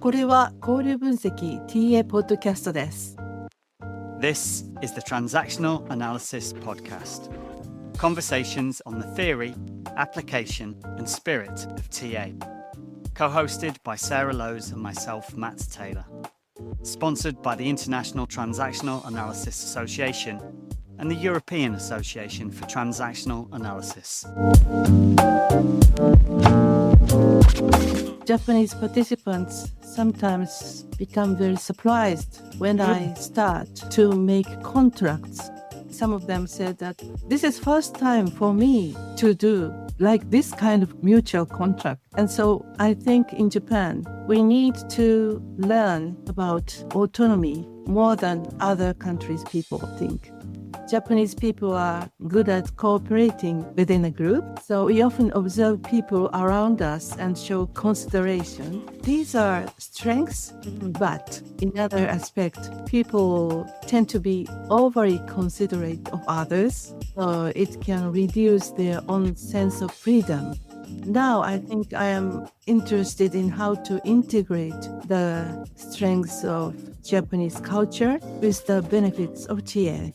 これは交流分析 TA ポッドキャストです。This is the Transactional Analysis podcast. Conversations on the theory, application, and spirit of TA. Co-hosted by Sarah Lowes and myself, Matt Taylor. Sponsored by the International Transactional Analysis Association and the European Association for Transactional Analysis. Japanese participants sometimes become very surprised when I start to make contracts. Some of them said that this is first time for me to do like this kind of mutual contract. And so I think in Japan, we need to learn about autonomy more than other countries' people think. Japanese people are good at cooperating within a group, so we often observe people around us and show consideration. These are strengths, but in other aspects, people tend to be overly considerate of others, so it can reduce their own sense of freedom. Now I think I am interested in how to integrate the strengths of Japanese culture with the benefits of TA.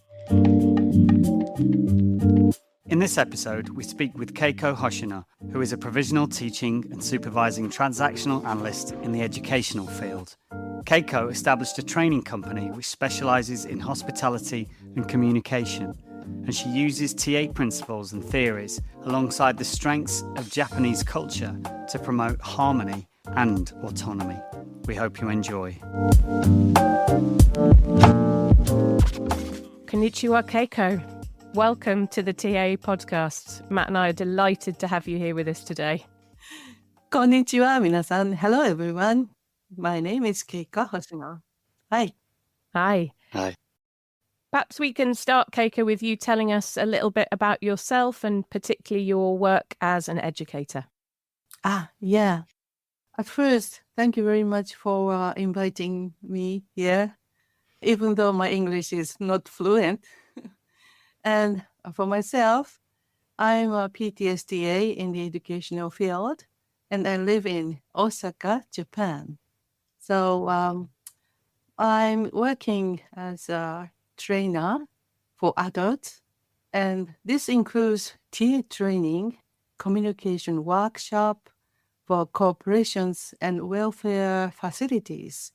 In this episode, we speak with Keiko Hoshino, who is a provisional teaching and supervising transactional analyst in the educational field. Keiko established a training company which specialises in hospitality and communication, and she uses TA principles and theories alongside the strengths of Japanese culture to promote harmony and autonomy. We hope you enjoy. Konnichiwa, Keiko. Welcome to the TA podcast. Matt and I are delighted to have you here with us today. Konnichiwa, minasan. Hello, everyone. My name is Keiko Hoshino. Hi. Hi. Hi. Perhaps we can start, Keiko, with you telling us a little bit about yourself and particularly your work as an educator. Yeah. At first, thank you very much for inviting me here, even though my English is not fluent. And for myself, I'm a PTSTA in the educational field, and I live in Osaka, Japan. So I'm working as a trainer for adults, and this includes TA training, communication workshop for corporations and welfare facilities,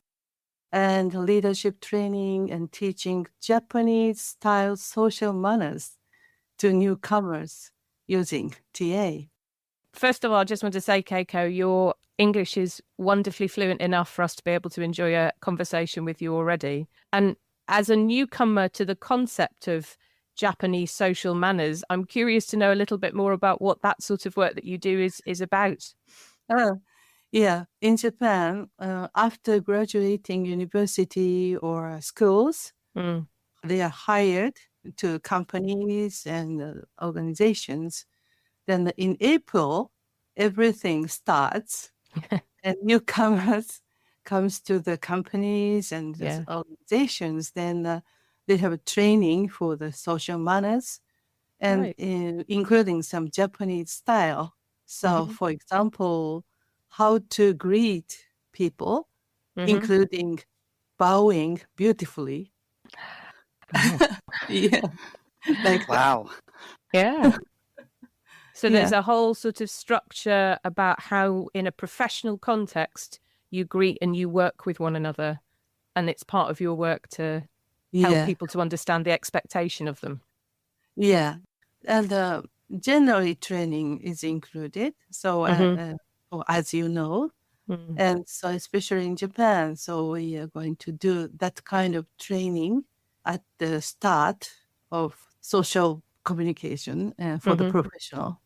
and leadership training and teaching Japanese-style social manners to newcomers using TA. First of all, I just want to say, Keiko, your English is wonderfully fluent enough for us to be able to enjoy a conversation with you already. And as a newcomer to the concept of Japanese social manners, I'm curious to know a little bit more about what that sort of work that you do is about. Yeah, in Japan, after graduating university or schools, they are hired to companies and organizations. Then in April, everything starts, and newcomers comes to the companies and the organizations. Then they have a training for the social manners, and including some Japanese style. So, for example, how to greet people, including bowing beautifully. Yeah. Like Wow. Yeah. So there's a whole sort of structure about how, in a professional context, you greet and you work with one another. And it's part of your work to help people to understand the expectation of them. Yeah. And generally training is included. So as you know, and so especially in Japan, so we are going to do that kind of training at the start of social communication for the professional.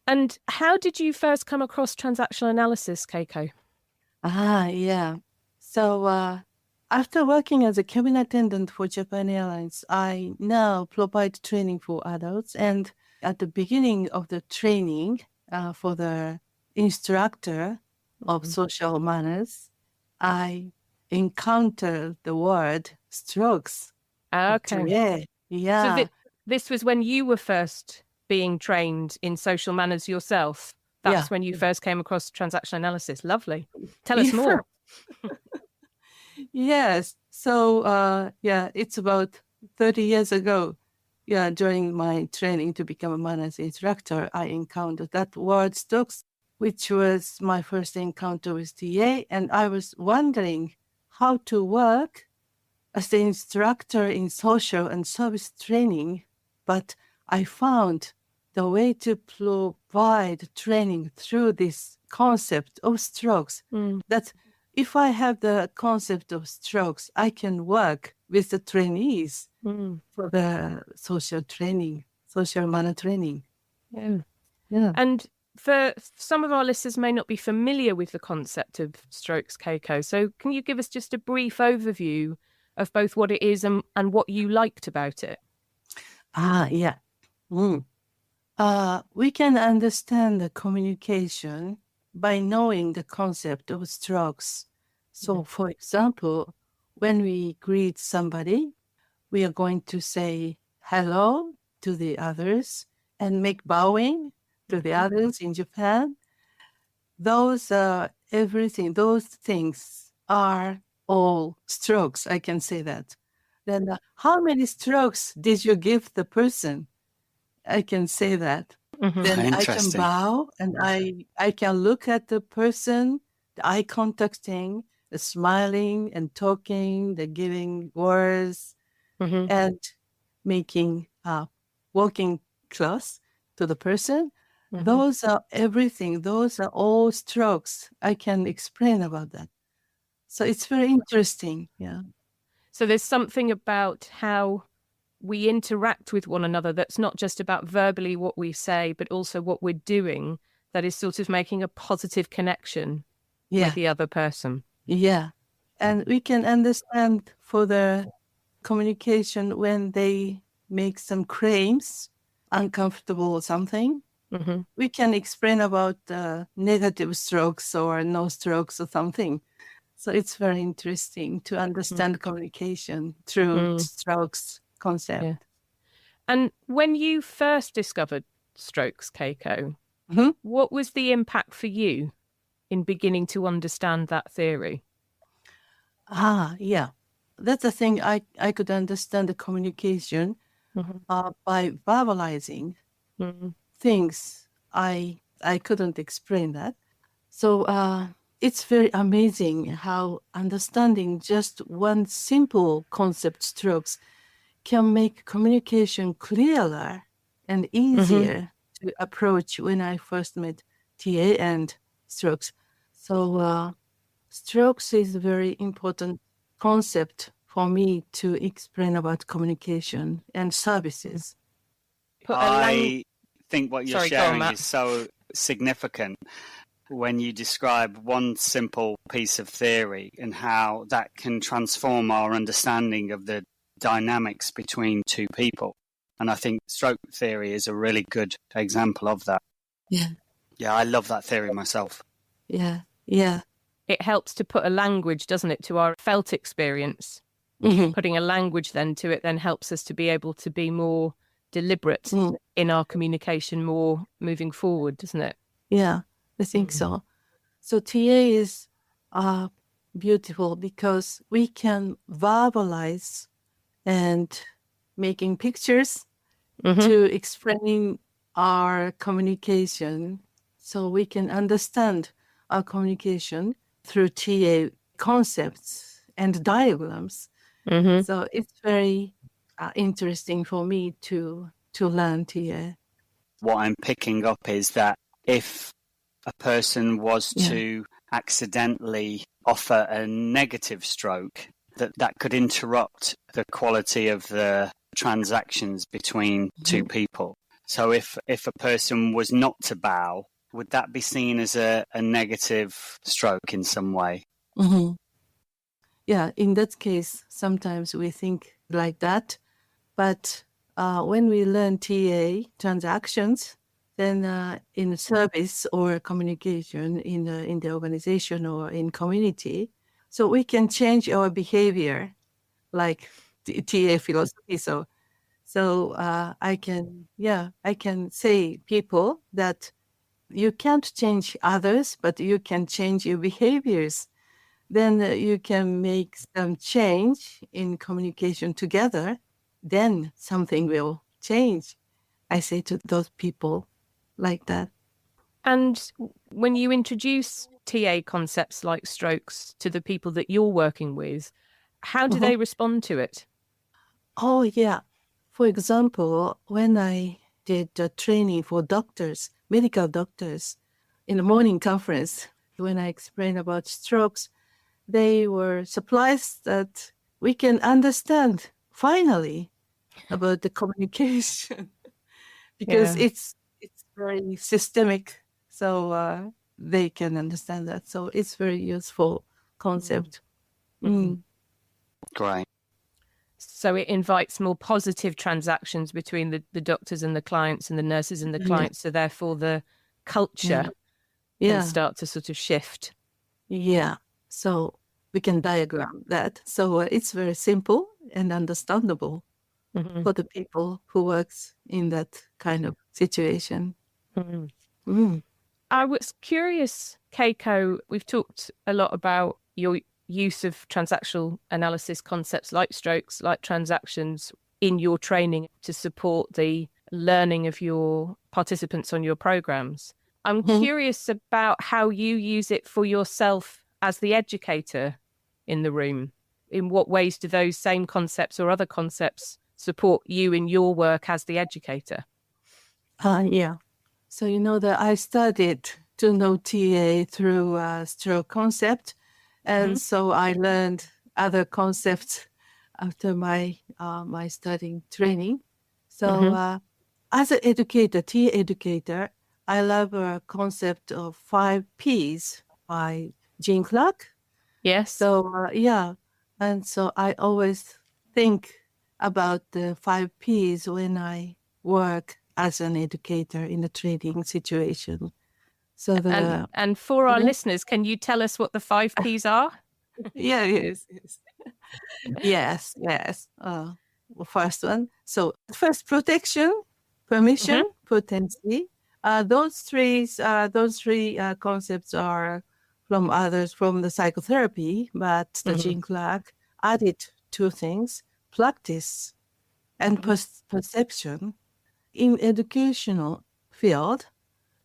And how did you first come across transactional analysis, Keiko? Yeah. So after working as a cabin attendant for Japan Airlines, I now provide training for adults. And at the beginning of the training for the instructor of social manners, I encountered the word strokes. Okay. Yeah. So this was when you were first being trained in social manners yourself, that's when you first came across transactional analysis. Lovely. Tell us more. Yes. So, it's about 30 years ago. Yeah, during my training to become a management instructor, I encountered that word stocks, which was my first encounter with TA. And I was wondering how to work as the instructor in social and service training. But I found the way to provide training through this concept of strokes, that if I have the concept of strokes, I can work with the trainees for the social training, social manner training. Yeah. And for some of our listeners may not be familiar with the concept of strokes, Keiko. So can you give us just a brief overview of both what it is and what you liked about it? We can understand the communication by knowing the concept of strokes. So, for example, when we greet somebody, we are going to say hello to the others and make bowing to the others in Japan. Those things are all strokes. I can say that. Then how many strokes did you give the person? I can say that. Then I can bow and I can look at the person, the eye contacting, the smiling and talking, the giving words, and making walking close to the person. Those are everything. Those are all strokes. I can explain about that. So it's very interesting. Yeah. So there's something about how we interact with one another that's not just about verbally what we say, but also what we're doing, that is sort of making a positive connection with the other person. Yeah. And we can understand for the communication when they make some claims, uncomfortable or something. We can explain about negative strokes or no strokes or something. So it's very interesting to understand communication through strokes concept. Yeah. And when you first discovered strokes, Keiko, what was the impact for you in beginning to understand that theory? That's the thing. I could understand the communication by verbalizing things. I couldn't explain that. So it's very amazing how understanding just one simple concept strokes can make communication clearer and easier to approach when I first met TA and strokes. So strokes is a very important concept for me to explain about communication and services. I think what you're sharing is so significant when you describe one simple piece of theory and how that can transform our understanding of the dynamics between two people. And I think stroke theory is a really good example of that. Yeah, I love that theory myself. Yeah. It helps to put a language, doesn't it, to our felt experience. Putting a language then to it then helps us to be able to be more deliberate in our communication more moving forward, doesn't it? Yeah, I think so. So TA is beautiful because we can verbalize and making pictures to explain our communication, so we can understand our communication through TA concepts and diagrams. So it's very interesting for me to learn TA. What I'm picking up is that if a person was to accidentally offer a negative stroke, that could interrupt the quality of the transactions between two people. So if a person was not to bow, would that be seen as a negative stroke in some way? Yeah, in that case, sometimes we think like that. But when we learn TA transactions, then in service or communication in the organization or in community, so we can change our behavior, like the TA philosophy. So I can say people that you can't change others, but you can change your behaviors. Then you can make some change in communication together. Then something will change. I say to those people like that. And when you introduce TA concepts like strokes to the people that you're working with, how do Mhm. they respond to it? Oh, yeah. For example, when I did training for doctors, medical doctors, in the morning conference, when I explained about strokes, they were surprised that we can understand finally about the communication because Yeah. it's very systemic, so they can understand that. So it's very useful concept. Mhm. Mm. Great. So it invites more positive transactions between the doctors and the clients and the nurses and the Yeah, clients. So therefore the yeah, culture can yeah, start to sort of shift. yeah. So we can diagram that. So it's very simple and understandable Mhm. for the people who works in that kind of situation. Mhm. Mm. I was curious, Keiko, we've talked a lot about your use of transactional analysis concepts like strokes, like transactions in your training to support the learning of your participants on your programs. I'm Mhm. curious about how you use it for yourself as the educator in the room. In what ways do those same concepts or other concepts support you in your work as the educator? Yeah. So you know that I studied to know TA through stroke concept, and Mhm. so I learned other concepts after my studying training. So Mhm. as an educator, TA educator, I love a concept of 5 Ps by Jean Clark. Yes. So yeah, and so I always think about the 5 Ps when I work as an educator in a training situation. So the And for our Mhm. listeners, can you tell us what the 5 Ps are? Yeah, yes, yes. First one. So first, protection, Hmm. permission, potency. Those three concepts are from others from the psychotherapy, but the Hmm. Jean Clark added two things: practice and Hmm. perception. In educational field,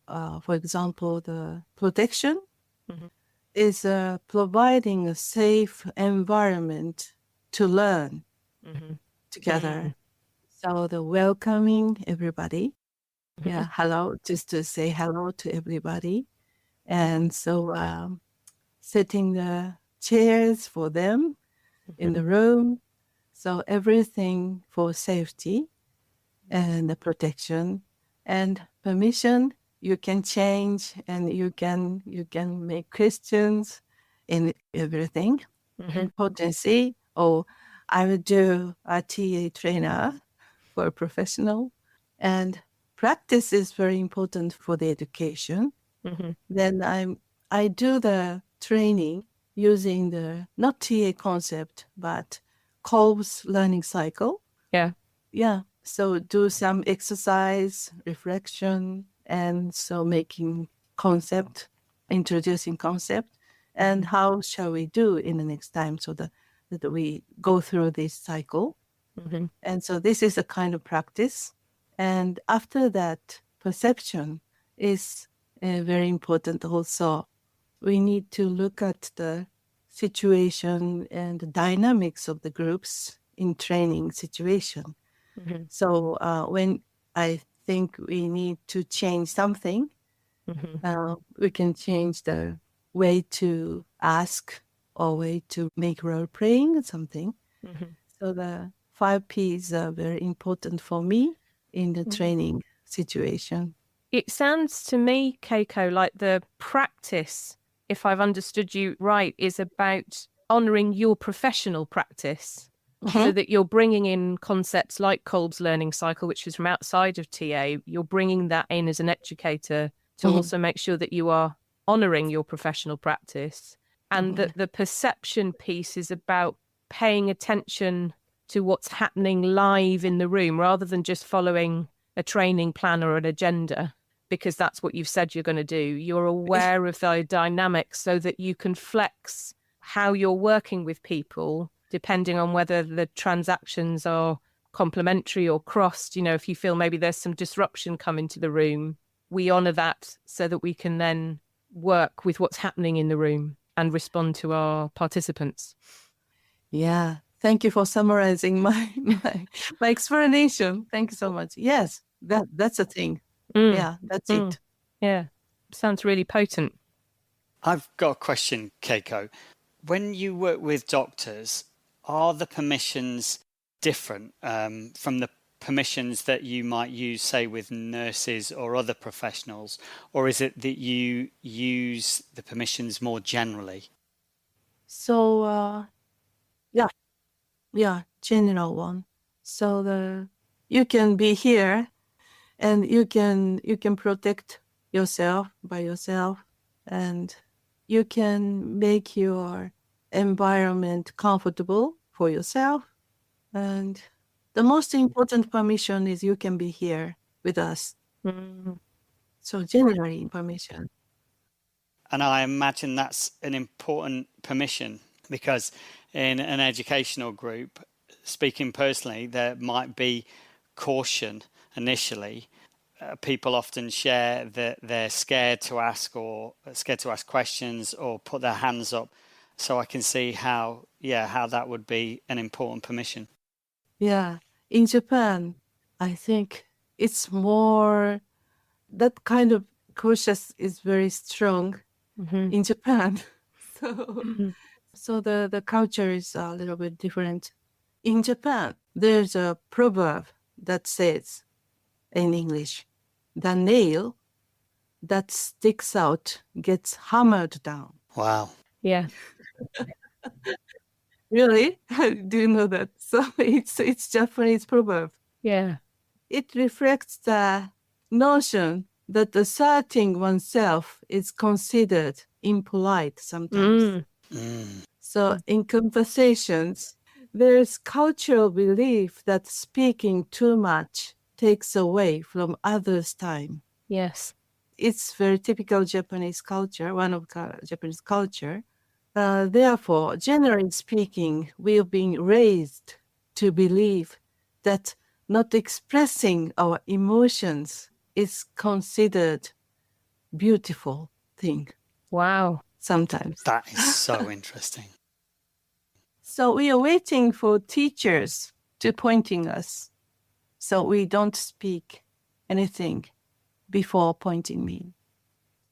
for example, the protection Hmm. is providing a safe environment to learn Hmm. together. So the welcoming everybody. Hmm. Yeah, hello, just to say hello to everybody. And so setting the chairs for them in the room. So everything for safety and the protection and permission. You can change and you can make questions in everything. Hmm. And potency. Oh, I would do a TA trainer for a professional. And practice is very important for the education. Hmm. Then I do the training using the not TA concept, but Kolb's learning cycle. Yeah. Yeah. So do some exercise, reflection, and so making concept, introducing concept, and how shall we do in the next time so that we go through this cycle. Hmm. And so this is a kind of practice. And after that, perception is very important also. We need to look at the situation and the dynamics of the groups in training situation. Hmm. So when I think we need to change something, Hmm. we can change the way to ask or way to make role playing something. Hmm. So the 5 Ps are very important for me in the training situation. It sounds to me, Keiko, like the practice, if I've understood you right, is about honouring your professional practice so Mhm, that you're bringing in concepts like Kolb's learning cycle, which is from outside of TA. You're bringing that in as an educator to mhm, also make sure that you are honouring your professional practice. And that mhm. the perception piece is about paying attention to what's happening live in the room rather than just following a training plan or an agenda, because that's what you've said you're going to do. You're aware of the dynamics so that you can flex how you're working with people depending on whether the transactions are complementary or crossed. If you feel maybe there's some disruption coming to the room, we honour that so that we can then work with what's happening in the room and respond to our participants. Yeah. Thank you for summarizing my explanation. Thank you so much. Yes, that's a thing. Yeah, that's it. Yeah. Sounds really potent. I've got a question, Keiko. When you work with doctors, are the permissions different from the permissions that you might use, say, with nurses or other professionals? Or is it that you use the permissions more generally? So, yeah, general one. So you can be here and you can protect yourself by yourself, and you can make your environment comfortable for yourself. And the most important permission is you can be here with us. So generally permission. And I imagine that's an important permission, because in an educational group, speaking personally, there might be caution initially. People often share that they're scared to ask questions or put their hands up. So I can see how that would be an important permission. Yeah. In Japan, I think it's more, that kind of cautious is very strong in Japan. So the culture is a little bit different. In Japan, there's a proverb that says in English, the nail that sticks out gets hammered down. Wow. Yeah. Really? Do you know that? So it's Japanese proverb. Yeah. It reflects the notion that asserting oneself is considered impolite sometimes. So in conversations, there's cultural belief that speaking too much takes away from others' time. Yes. It's very typical Japanese culture, one of Japanese culture. Therefore, generally speaking, we've been raised to believe that not expressing our emotions is considered beautiful thing. Wow. Sometimes. That is so interesting. So we are waiting for teachers to pointing us, so we don't speak anything before pointing me.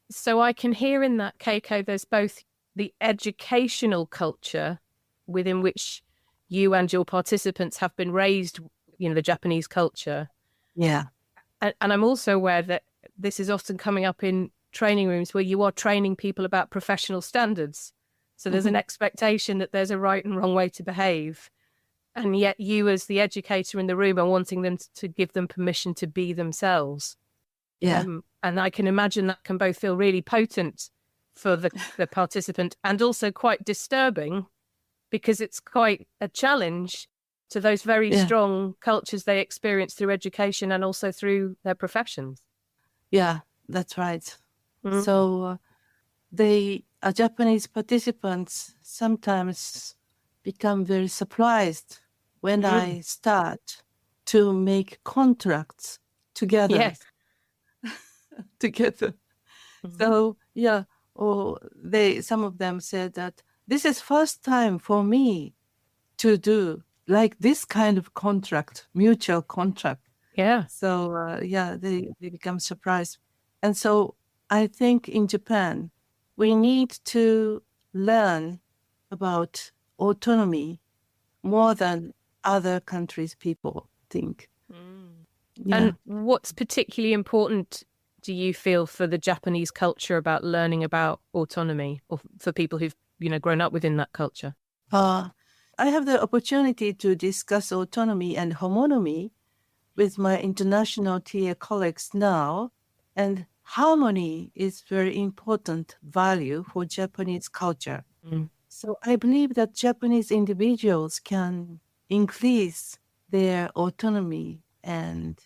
So I can hear in that, Keiko, there's both the educational culture within which you and your participants have been raised, the Japanese culture. Yeah. And I'm also aware that this is often coming up in training rooms where you are training people about professional standards. So there's an expectation that there's a right and wrong way to behave. And yet you as the educator in the room are wanting them to give them permission to be themselves. Yeah. And I can imagine that can both feel really potent for the participant and also quite disturbing, because it's quite a challenge to those very strong cultures they experience through education and also through their professions. Yeah, that's right. So the Japanese participants sometimes become very surprised when I start to make contracts together. Yes. Together. So or some of them said that this is first time for me to do like this kind of contract, mutual contract. Yeah. So they become surprised. And so I think in Japan, we need to learn about autonomy more than other countries' people think. Yeah. And what's particularly important, do you feel, for the Japanese culture about learning about autonomy, or for people who've, grown up within that culture? I have the opportunity to discuss autonomy and homonomy with my international TA colleagues now, and harmony is very important value for Japanese culture. So I believe that Japanese individuals can increase their autonomy and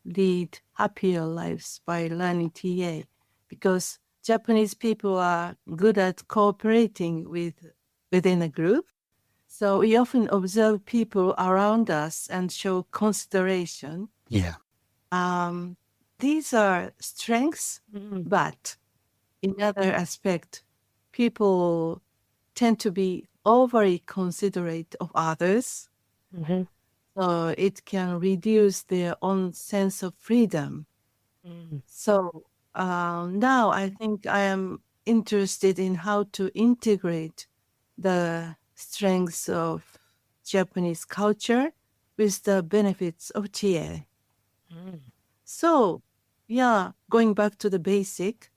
lead happier lives by learning TA, because Japanese people are good at cooperating within a group. So we often observe people around us and show consideration. Yeah. These are strengths, but in other aspect, people tend to be overly considerate of others. So it can reduce their own sense of freedom. So now I think I am interested in how to integrate the strengths of Japanese culture with the benefits of TA. So, yeah, going back to the basic,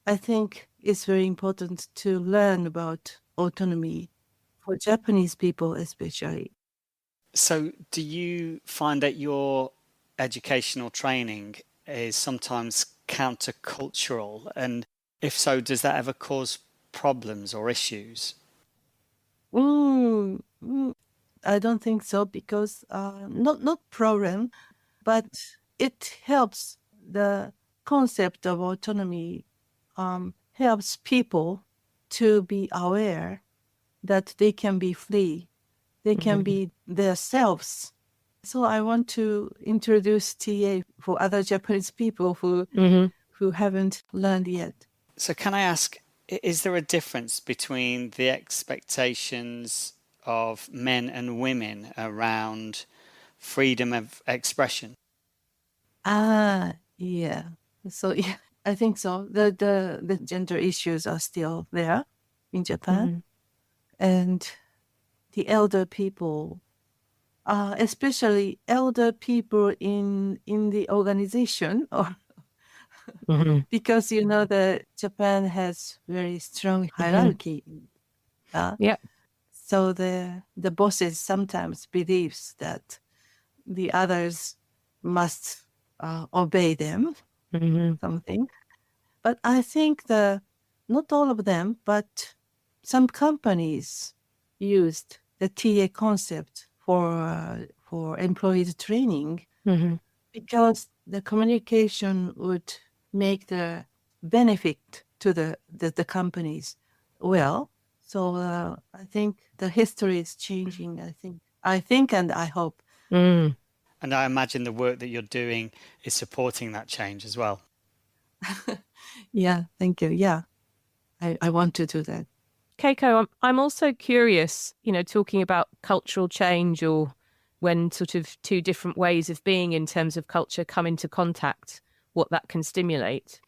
I think it's very important to learn about autonomy for Japanese people, especially. So, do you find that your educational training is sometimes countercultural? And if so, does that ever cause problems or issues? I don't think so, because not problem, but it helps. The concept of autonomy helps people to be aware that they can be free, they can be themselves. So I want to introduce TA for other Japanese people who haven't learned yet. So, can I ask, is there a difference between the expectations of men and women around freedom of expression? Yeah. So yeah, I think so. The gender issues are still there in Japan, and the elder people, especially elder people in the organization, or because you know that Japan has very strong hierarchy. Yeah. So the bosses sometimes believes that the others must obey them, something. But I think not all of them, but some companies used the TA concept for employees training, because the communication would make the benefit to the companies well. So I think the history is changing. I think, and I hope. And I imagine the work that you're doing is supporting that change as well. Yeah, thank you. Yeah, I want to do that. Keiko, I'm also curious, talking about cultural change, or when sort of two different ways of being in terms of culture come into contact, what that can stimulate.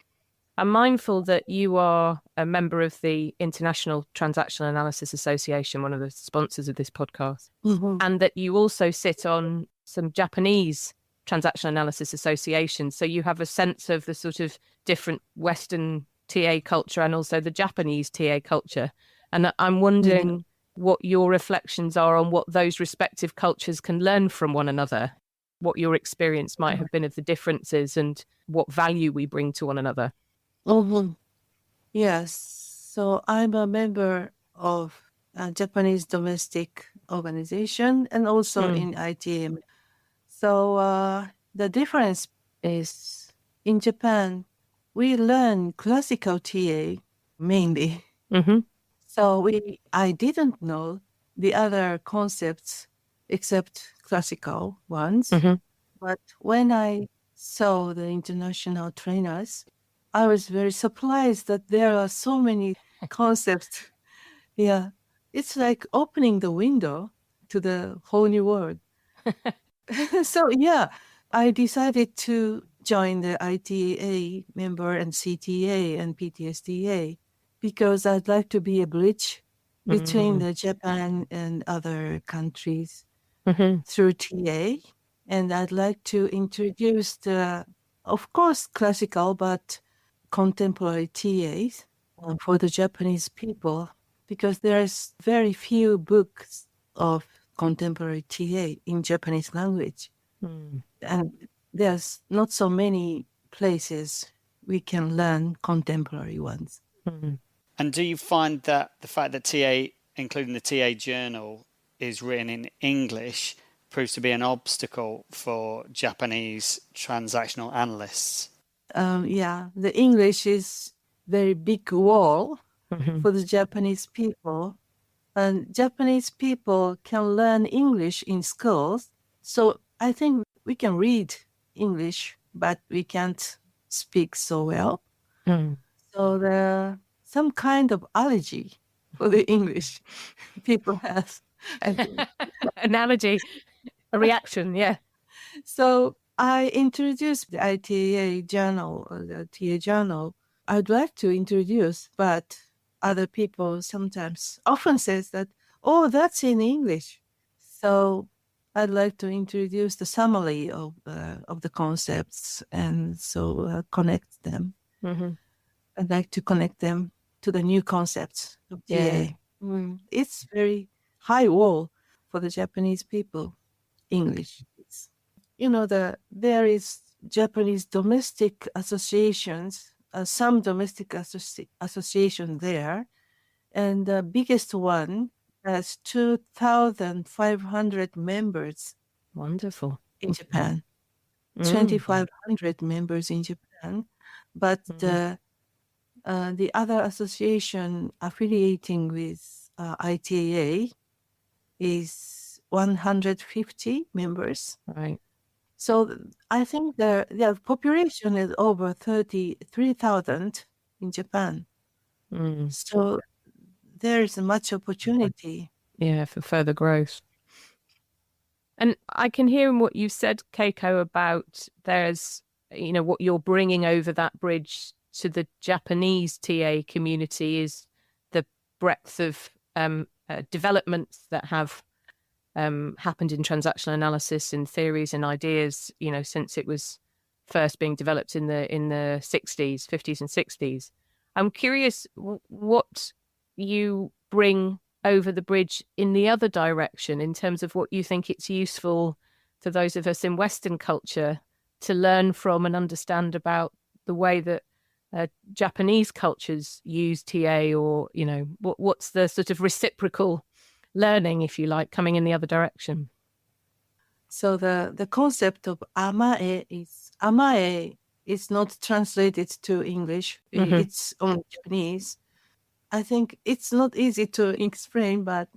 I'm mindful that you are a member of the International Transactional Analysis Association, one of the sponsors of this podcast, and that you also sit on some Japanese transactional analysis associations. So you have a sense of the sort of different Western TA culture and also the Japanese TA culture. And I'm wondering what your reflections are on what those respective cultures can learn from one another, what your experience might have been of the differences and what value we bring to one another. Yes. So I'm a member of a Japanese domestic organization and also in ITM. So the difference is, in Japan, we learn classical TA mainly. So I didn't know the other concepts except classical ones. But when I saw the international trainers, I was very surprised that there are so many concepts. Yeah. It's like opening the window to the whole new world. So yeah, I decided to join the ITA member and CTA and PTSTA because I'd like to be a bridge between the Japan and other countries through TA. And I'd like to introduce of course, classical, but contemporary TAs for the Japanese people, because there's very few books of contemporary TA in Japanese language. And there's not so many places we can learn contemporary ones. And do you find that the fact that TA, including the TA journal, is written in English, proves to be an obstacle for Japanese transactional analysts? Yeah, the English is very big wall Mhm. for the Japanese people. And Japanese people can learn English in schools. So I think we can read English, but we can't speak so well. Mm. So there some kind of allergy for the English people have, I think. Analogy, a reaction, yeah. So I introduced the ITA journal, or the TA journal. I'd like to introduce, but other people sometimes often says that, oh, that's in English. So I'd like to introduce the summary of the concepts, and so connect them. Mhm. I'd like to connect them to the new concepts of Yeah. TA. It's very high wall for the Japanese people. English. There is Japanese domestic associations, some domestic association there, and the biggest one has 2,500 members Wonderful. in Japan, Mm. 2,500 members in Japan, but Mhm. the other association affiliating with ITA is 150 members. Right. So I think the population is over 33,000 in Japan. Mm. So there is much opportunity. Yeah, for further growth. And I can hear in what you said, Keiko, about there's, what you're bringing over that bridge to the Japanese TA community is the breadth of developments that have happened in transactional analysis and theories and ideas, since it was first being developed in the 60s, 50s and 60s. I'm curious what you bring over the bridge in the other direction in terms of what you think it's useful for those of us in Western culture to learn from and understand about the way that Japanese cultures use TA, or, what's the sort of reciprocal learning, if you like, coming in the other direction. So the concept of amae is not translated to English. Mhm. It's only Japanese. I think it's not easy to explain, but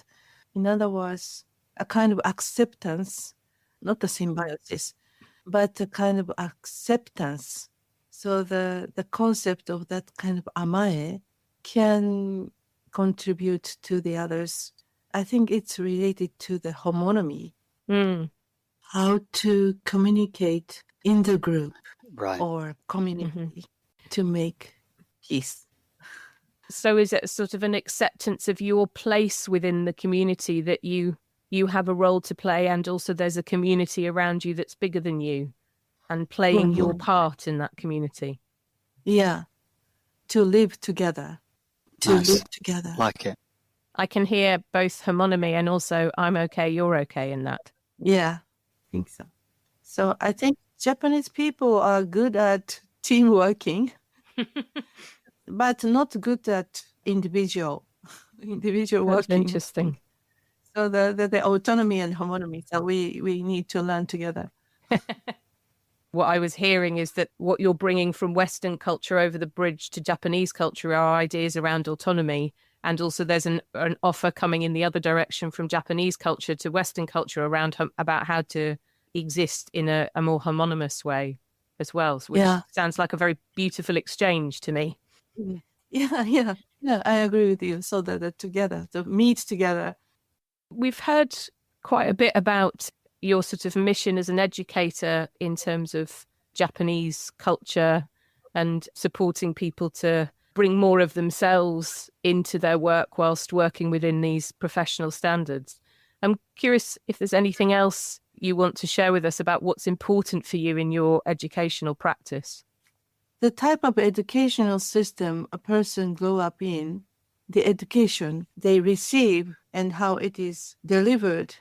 in other words, a kind of acceptance, not a symbiosis, but a kind of acceptance. So the concept of that kind of amae can contribute to the others. I think it's related to the homonymy, Mm. how to communicate in the group Right. or community to make peace. So is it sort of an acceptance of your place within the community, that you have a role to play, and also there's a community around you that's bigger than you, and playing your part in that community? Yeah, to live together. Nice. Together. Like it. I can hear both homonymy and also I'm okay, you're okay in that. Yeah, I think so. So I think Japanese people are good at team working, but not good at individual That's working. interesting. So the autonomy and homonymy, so we need to learn together. What I was hearing is that what you're bringing from Western culture over the bridge to Japanese culture are ideas around autonomy. And also there's an offer coming in the other direction from Japanese culture to Western culture around about how to exist in a more homonymous way as well, which sounds like a very beautiful exchange to me. Yeah, I agree with you. So that together, to meet together. We've heard quite a bit about your sort of mission as an educator in terms of Japanese culture and supporting people to bring more of themselves into their work whilst working within these professional standards. I'm curious if there's anything else you want to share with us about what's important for you in your educational practice. The type of educational system a person grew up in, the education they receive and how it is delivered,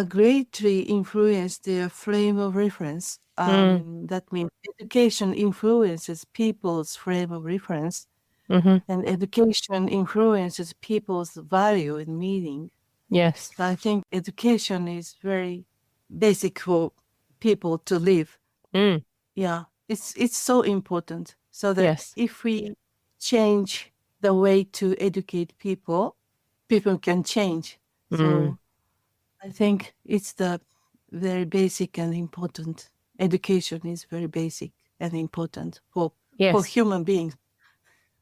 greatly influence their frame of reference. That means education influences people's frame of reference, and education influences people's value and meaning. Yes. So I think education is very basic for people to live. Mm. Yeah, it's so important. So that Yes. if we change the way to educate people, people can change. So I think it's the very basic and important. Education is very basic and important for Yes. human beings.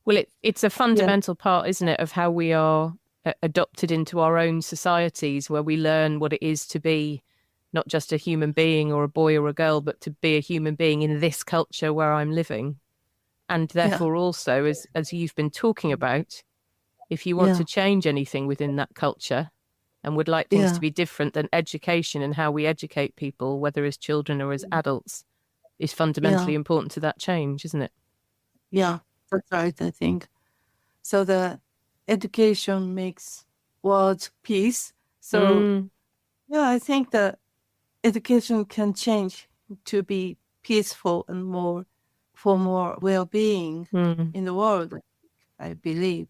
Well, it's a fundamental part, isn't it, of how we are adopted into our own societies, where we learn what it is to be not just a human being or a boy or a girl, but to be a human being in this culture where I'm living. And therefore also, as you've been talking about, if you want to change anything within that culture and would like things to be different, then education and how we educate people, whether as children or as adults, is fundamentally important to that change, isn't it? Yeah, that's right, I think. So the education makes world peace. So I think that education can change to be peaceful and for more well-being in the world, I believe.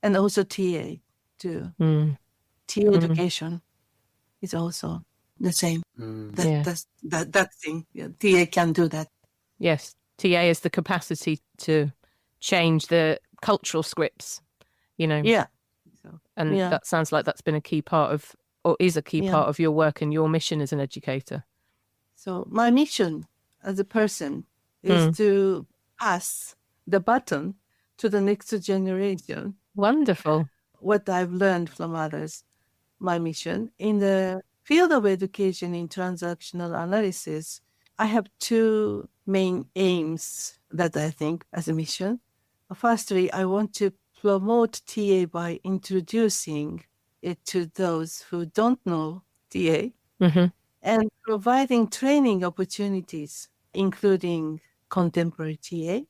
And also TA too. TA education is also the same. That thing. Yeah, TA can do that. Yes. TA has the capacity to change the cultural scripts, Yeah. And that sounds like that's been a key part of, or is a key part of your work and your mission as an educator. So my mission as a person is to pass the baton to the next generation. Wonderful. What I've learned from others, my mission. In the field of education in transactional analysis, I have two main aims that I think as a mission. Firstly, I want to promote TA by introducing it to those who don't know TA and providing training opportunities, including contemporary TA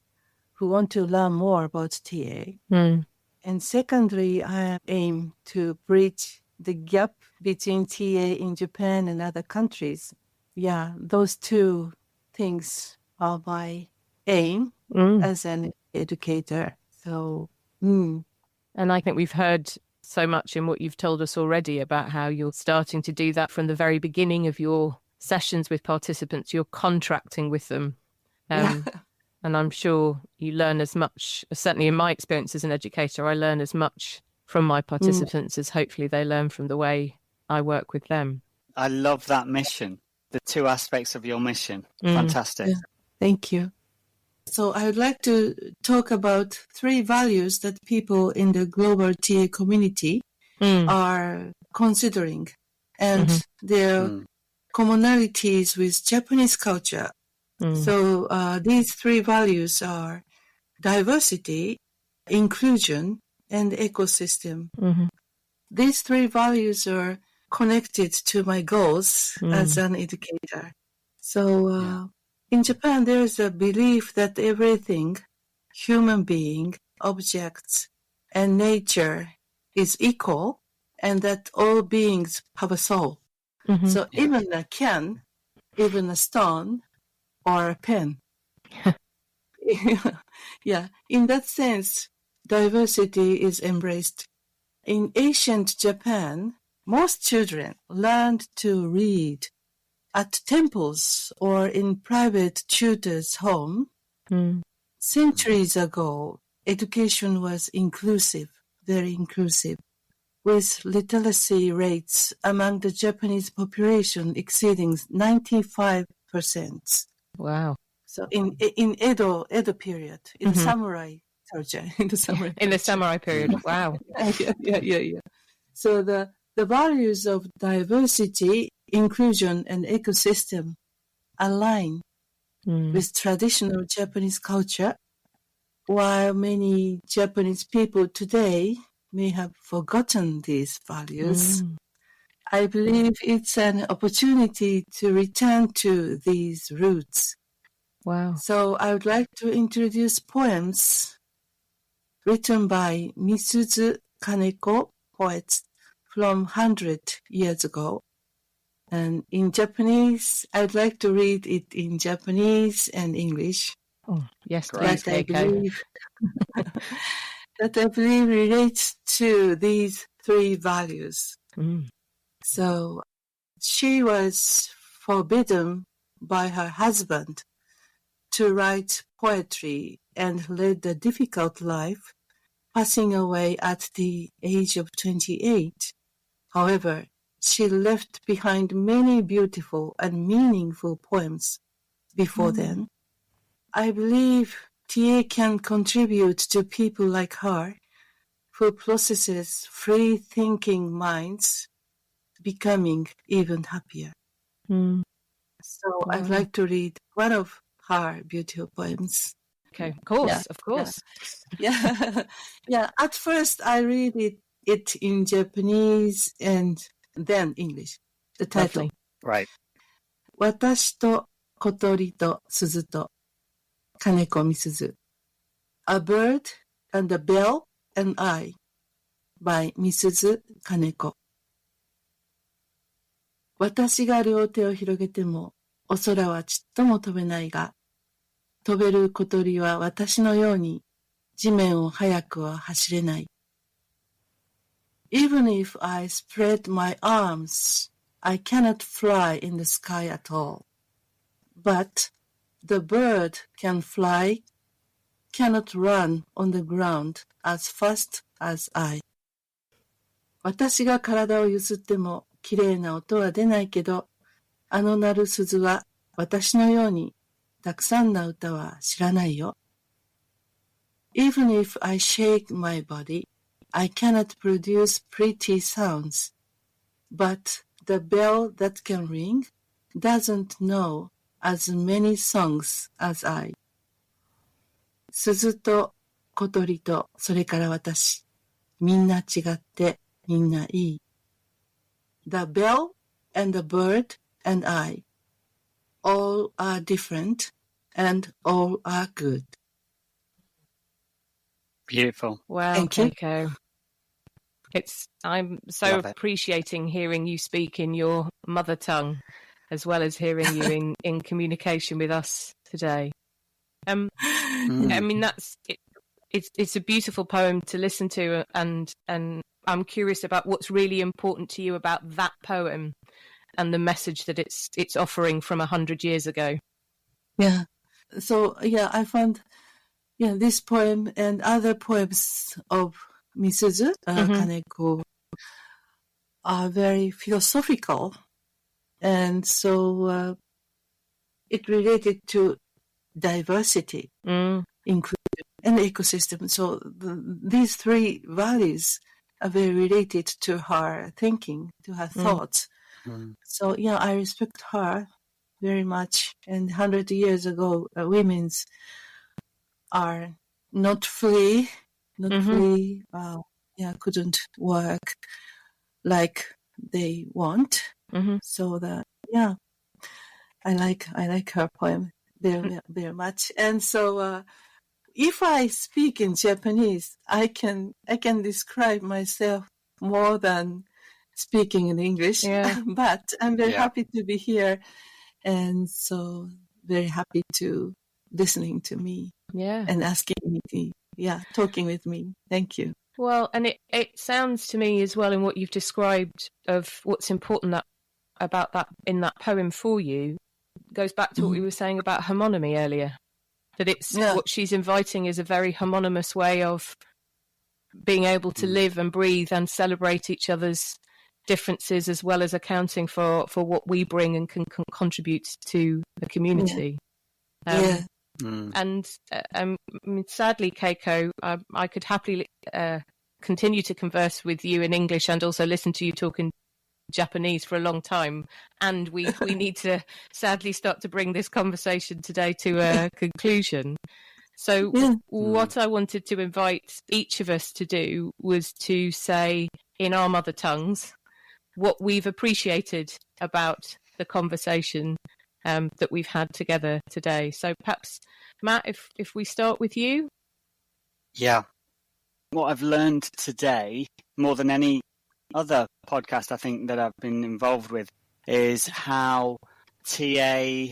who want to learn more about TA. And secondly, I aim to bridge the gap between TA in Japan and other countries. Yeah, those two things are my aim as an educator. So, and I think we've heard so much in what you've told us already about how you're starting to do that from the very beginning of your sessions with participants. You're contracting with them. And I'm sure you learn as much, certainly in my experience as an educator, I learn as much from my participants as hopefully they learn from the way I work with them. I love that mission, the two aspects of your mission. Fantastic. Yeah. Thank you. So I would like to talk about 3 values that people in the global TA community are considering and their commonalities with Japanese culture. So these 3 values are diversity, inclusion, and ecosystem. These 3 values are connected to my goals as an educator. So in Japan, there is a belief that everything, human being, objects, and nature is equal, and that all beings have a soul. So even a can, even a stone, or a pen. In that sense, diversity is embraced. In ancient Japan, most children learned to read at temples or in private tutors' home. Centuries ago, education was inclusive, very inclusive, with literacy rates among the Japanese population exceeding 95%. Wow. So in Edo period, in the samurai culture, in the samurai period, wow. Yeah. So the values of diversity, inclusion, and ecosystem align with traditional Japanese culture, while many Japanese people today may have forgotten these values. I believe it's an opportunity to return to these roots. Wow. So I would like to introduce poems written by Misuzu Kaneko, poets from 100 years ago. And in Japanese, I'd like to read it in Japanese and English. Oh, yes, please, that I believe relates to these 3 values. So she was forbidden by her husband to write poetry and led a difficult life, passing away at the age of 28. However, she left behind many beautiful and meaningful poems before then. I believe TA can contribute to people like her who possesses free-thinking minds, becoming even happier. So I'd like to read one of her beautiful poems. Okay, of course. Yeah. Yeah. At first, I read it in Japanese and then English. The title. Lovely. Right. 私と小鳥と鈴と金子みすず A Bird and a Bell and I by みすず金子私が両手を広げてもお空はちっとも飛べないが飛べる小鳥は私のように地面を速くは走れない Even if I spread my arms, I cannot fly in the sky at all. But the bird can fly, cannot run on the ground as fast as I. 私が体をゆすってもきれいな音は出ないけど、あの鳴る鈴は私のようにたくさんな歌は知らないよ。Even if I shake my body, I cannot produce pretty sounds, but the bell that can ring doesn't know as many songs as I. 鈴と小鳥とそれから私、みんな違ってみんないい。The bell and the bird and I, all are different and all are good. Beautiful. Wow, Thank you. Keiko. I'm so Love it. appreciating hearing you speak in your mother tongue, as well as hearing you in communication with us today. I mean, it's a beautiful poem to listen to, and I'm curious about what's really important to you about that poem and the message that it's offering from 100 years ago. Yeah. So, I found, this poem and other poems of Misuzu Kaneko are very philosophical. And so it related to diversity, inclusion, and ecosystem. So these three values are very related to her thinking, to her thoughts. So, I respect her very much. And 100 years ago, women's are not free, couldn't work like they want. So I like her poem very, very much. And so if I speak in Japanese, I can describe myself more than speaking in English. Yeah. But I'm very happy to be here, and so very happy to listening to me. And asking me, talking with me. Thank you. Well, and it sounds to me as well in what you've described of what's important about that in that poem for you goes back to what we were saying about homonymy earlier. That it's what she's inviting is a very homonymous way of being able to live and breathe and celebrate each other's differences, as well as accounting for what we bring and can contribute to the community. And sadly, Keiko, I could happily continue to converse with you in English and also listen to you talk in Japanese for a long time. And we need to sadly start to bring this conversation today to a conclusion. So what I wanted to invite each of us to do was to say in our mother tongues what we've appreciated about the conversation that we've had together today. So perhaps, Matt, if we start with you. Yeah. What I've learned today, more than any other podcast I think that I've been involved with, is how TA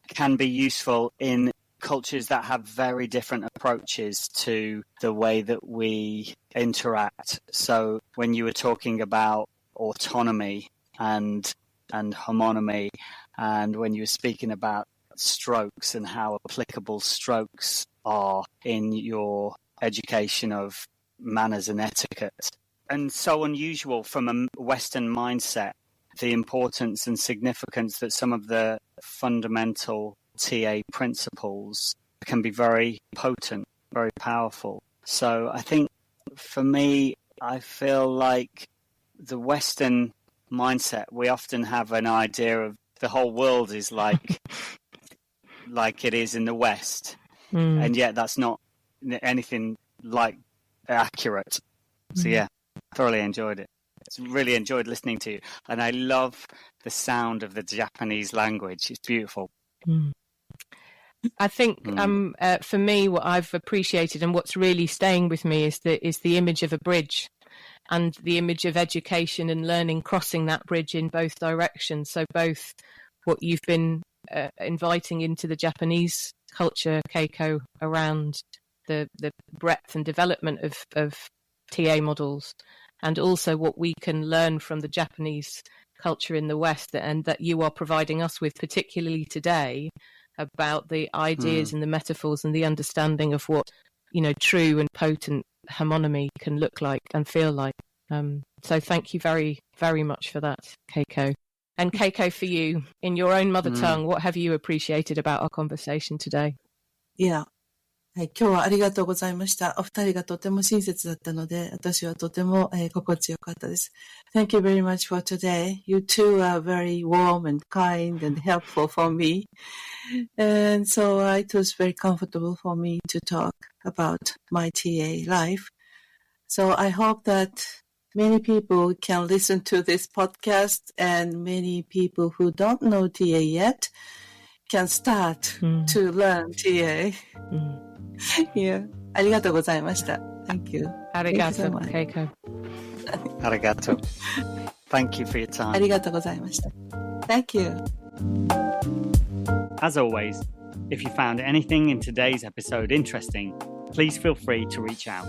can be useful in cultures that have very different approaches to the way that we interact. So when you were talking about autonomy and and homonymy. And when you were speaking about strokes and how applicable strokes are in your education of manners and etiquette, and so unusual from a Western mindset, the importance and significance that some of the fundamental TA principles can be very potent, very powerful. So I think for me, I feel like the Western mindset, we often have an idea of the whole world is like it is in the West. And yet that's not anything like accurate. So yeah, thoroughly enjoyed it. Really enjoyed listening to you. And I love the sound of the Japanese language. It's beautiful. I think for me, what I've appreciated and what's really staying with me is the image of a bridge and the image of education and learning crossing that bridge in both directions. So both what you've been inviting into the Japanese culture, Keiko, around the breadth and development of TA models, and also what we can learn from the Japanese culture in the West, and that you are providing us with, particularly today, about the ideas and the metaphors and the understanding of what, true and potent homonymy can look like and feel like. So thank you very, very much for that, Keiko. And Keiko, for you, in your own mother tongue, what have you appreciated about our conversation today? Yeah. はい、今日はありがとうございました。お二人がとても親切だったので、私はとても、心地よかったです。Thank you very much for today. You two are very warm and kind and helpful for me. And so it was very comfortable for me to talk about my TA life. So I hope that many people can listen to this podcast, and many people who don't know TA yet can start to learn TA. Yeah. ありがとうございました。Thank you. Arigato, Keiko. Arigato. Thank you for your time. ありがとうございました。Thank you. As always, if you found anything in today's episode interesting, please feel free to reach out.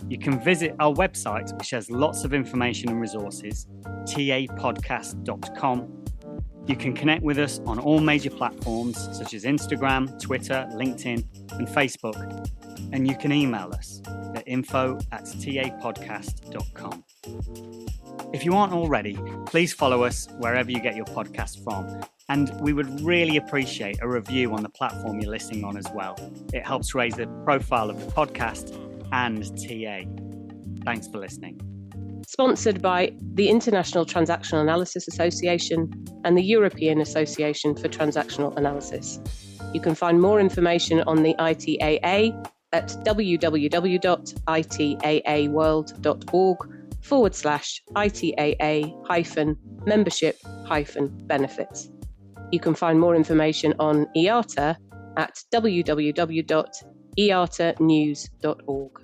You can visit our website, which has lots of information and resources, tapodcast.com. You can connect with us on all major platforms such as Instagram, Twitter, LinkedIn, and Facebook. And you can email us at info@tapodcast.com. If you aren't already, please follow us wherever you get your podcast from. And we would really appreciate a review on the platform you're listening on as well. It helps raise the profile of the podcast and TA. Thanks for listening. Sponsored by the International Transactional Analysis Association and the European Association for Transactional Analysis. You can find more information on the ITAA at www.itaa-world.org/ITAA-membership-benefits. You can find more information on IATA at www.iatanews.org.